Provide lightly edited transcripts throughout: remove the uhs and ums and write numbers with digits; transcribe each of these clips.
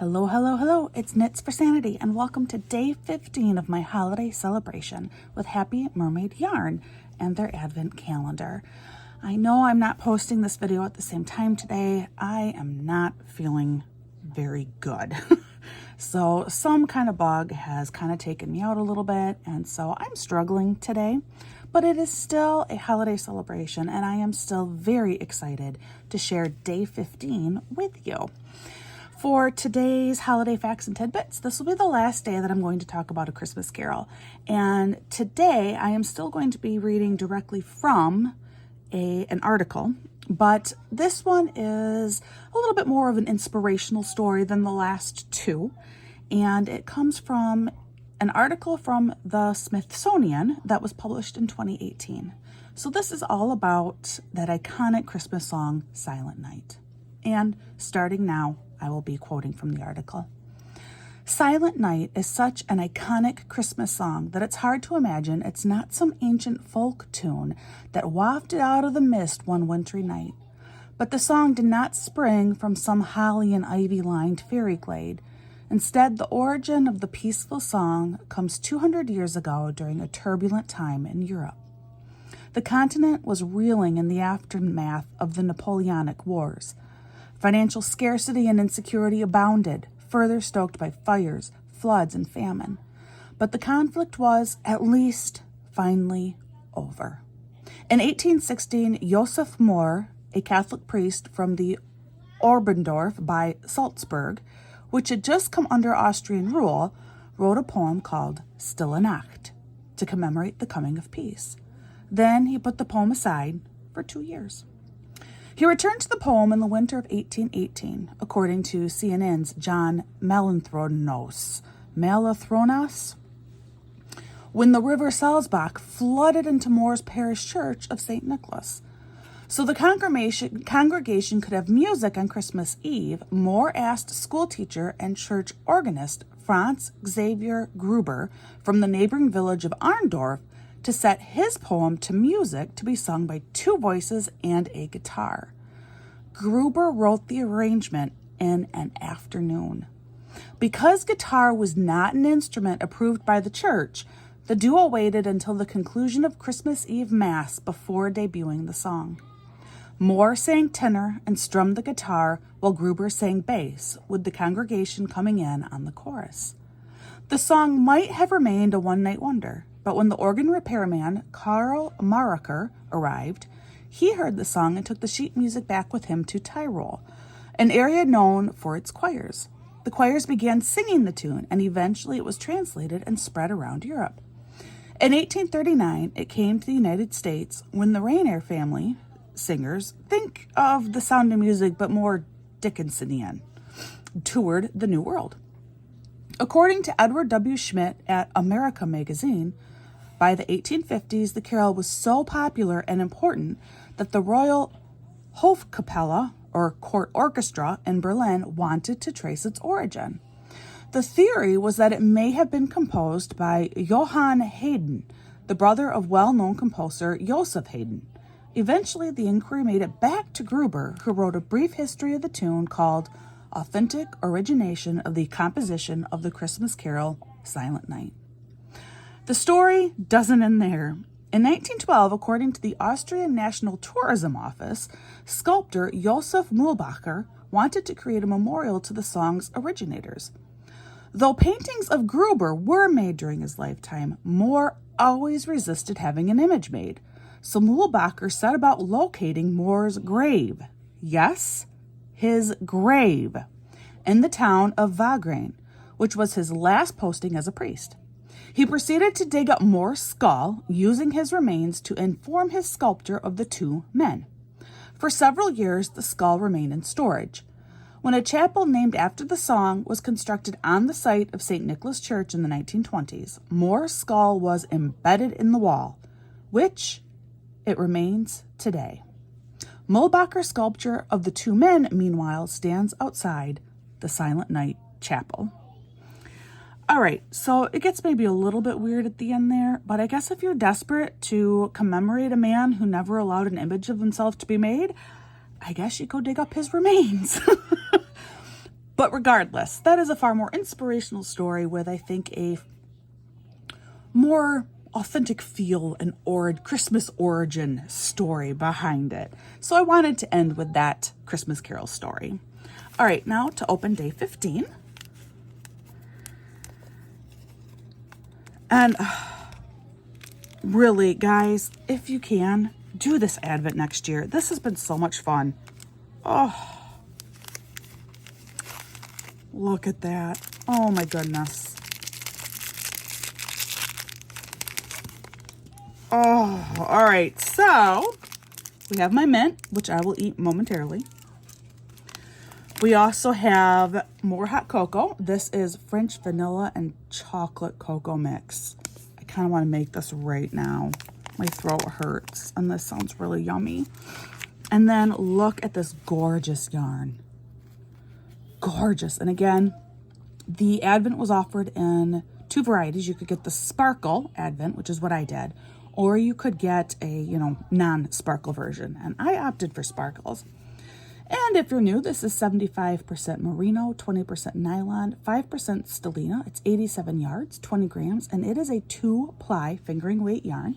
Hello, hello, hello. It's Knits for Sanity, and welcome to day 15 of my holiday celebration with Happy Mermaid Yarn and their advent calendar. I know I'm not posting this video at the same time today. I am not feeling very good. So some kind of bug has kind of taken me out a little bit, and so I'm struggling today. But it is still a holiday celebration, and I am still very excited to share day 15 with you. For today's holiday facts and tidbits, this will be the last day that I'm going to talk about A Christmas Carol. And today I am still going to be reading directly from an article, but this one is a little bit more of an inspirational story than the last two. And it comes from an article from the Smithsonian that was published in 2018. So this is all about that iconic Christmas song, Silent Night. And starting now, I will be quoting from the article. Silent Night is such an iconic Christmas song that it's hard to imagine it's not some ancient folk tune that wafted out of the mist one wintry night. But the song did not spring from some holly and ivy-lined fairy glade. Instead, the origin of the peaceful song comes 200 years ago during a turbulent time in Europe. The continent was reeling in the aftermath of the Napoleonic Wars. Financial scarcity and insecurity abounded, further stoked by fires, floods, and famine. But the conflict was, at least, finally over. In 1816, Joseph Mohr, a Catholic priest from the Oberndorf by Salzburg, which had just come under Austrian rule, wrote a poem called Stille Nacht to commemorate the coming of peace. Then he put the poem aside for 2 years. He returned to the poem in the winter of 1818, according to CNN's John Melanchthronos, when the river Salzbach flooded into Mohr's parish church of St. Nicholas. So the congregation could have music on Christmas Eve, Mohr asked schoolteacher and church organist Franz Xaver Gruber from the neighboring village of Arndorf to set his poem to music to be sung by 2 voices and a guitar. Gruber wrote the arrangement in an afternoon. Because guitar was not an instrument approved by the church, the duo waited until the conclusion of Christmas Eve Mass before debuting the song. Mohr sang tenor and strummed the guitar while Gruber sang bass, with the congregation coming in on the chorus. The song might have remained a one-night wonder, but when the organ repairman Karl Maracher arrived, he heard the song and took the sheet music back with him to Tyrol, an area known for its choirs. The choirs began singing the tune, and eventually it was translated and spread around Europe. In 1839, it came to the United States when the Rainier family singers, think of the Sound of Music but more Dickinsonian, toured the New World. According to Edward W. Schmidt at America magazine, by the 1850s, the carol was so popular and important that the Royal Hofkapelle, or court orchestra, in Berlin wanted to trace its origin. The theory was that it may have been composed by Johann Haydn, the brother of well-known composer Joseph Haydn. Eventually, the inquiry made it back to Gruber, who wrote a brief history of the tune called Authentic Origination of the Composition of the Christmas Carol, Silent Night. The story doesn't end there. In 1912, according to the Austrian National Tourism Office, sculptor Josef Mühlbacher wanted to create a memorial to the song's originators. Though paintings of Gruber were made during his lifetime, Mohr always resisted having an image made. So Mühlbacher set about locating Mohr's grave. Yes, his grave, in the town of Wagrain, which was his last posting as a priest. He proceeded to dig up Mohr's skull, using his remains to inform his sculpture of the 2 men. For several years, the skull remained in storage. When a chapel named after the song was constructed on the site of St. Nicholas Church in the 1920s, Mohr's skull was embedded in the wall, which it remains today. Mühlbacher's sculpture of the 2 men, meanwhile, stands outside the Silent Night Chapel. All right, so it gets maybe a little bit weird at the end there, but I guess if you're desperate to commemorate a man who never allowed an image of himself to be made, I guess you go dig up his remains. But regardless, that is a far more inspirational story with, I think, a more authentic feel and Christmas origin story behind it. So I wanted to end with that Christmas Carol story. All right, now to open day 15. And really, guys, if you can, do this Advent next year. This has been so much fun. Oh, look at that. Oh my goodness. Oh, all right. So we have my mint, which I will eat momentarily. We also have more hot cocoa. This is French vanilla and chocolate cocoa mix. I kind of want to make this right now. My throat hurts, and this sounds really yummy. And then look at this gorgeous yarn. Gorgeous. And again, the Advent was offered in 2 varieties. You could get the sparkle Advent, which is what I did, or you could get a, non-sparkle version. And I opted for sparkles. And if you're new, this is 75% merino, 20% nylon, 5% stellina. It's 87 yards, 20 grams, and it is a 2-ply fingering weight yarn.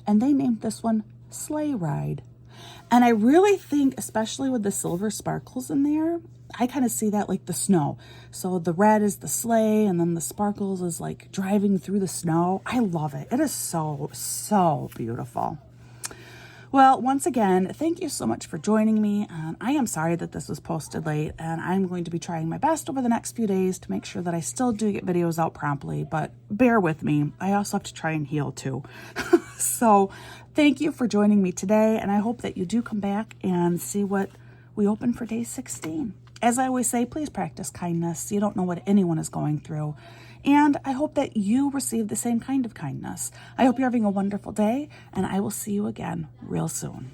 And they named this one Sleigh Ride. And I really think, especially with the silver sparkles in there, I kind of see that like the snow. So the red is the sleigh, and then the sparkles is like driving through the snow. I love it. It is so, so beautiful. Well, once again, thank you so much for joining me. I am sorry that this was posted late, and I'm going to be trying my best over the next few days to make sure that I still do get videos out promptly, but bear with me. I also have to try and heal too. So thank you for joining me today, and I hope that you do come back and see what we open for day 16. As I always say, please practice kindness. You don't know what anyone is going through. And I hope that you receive the same kind of kindness. I hope you're having a wonderful day, and I will see you again real soon.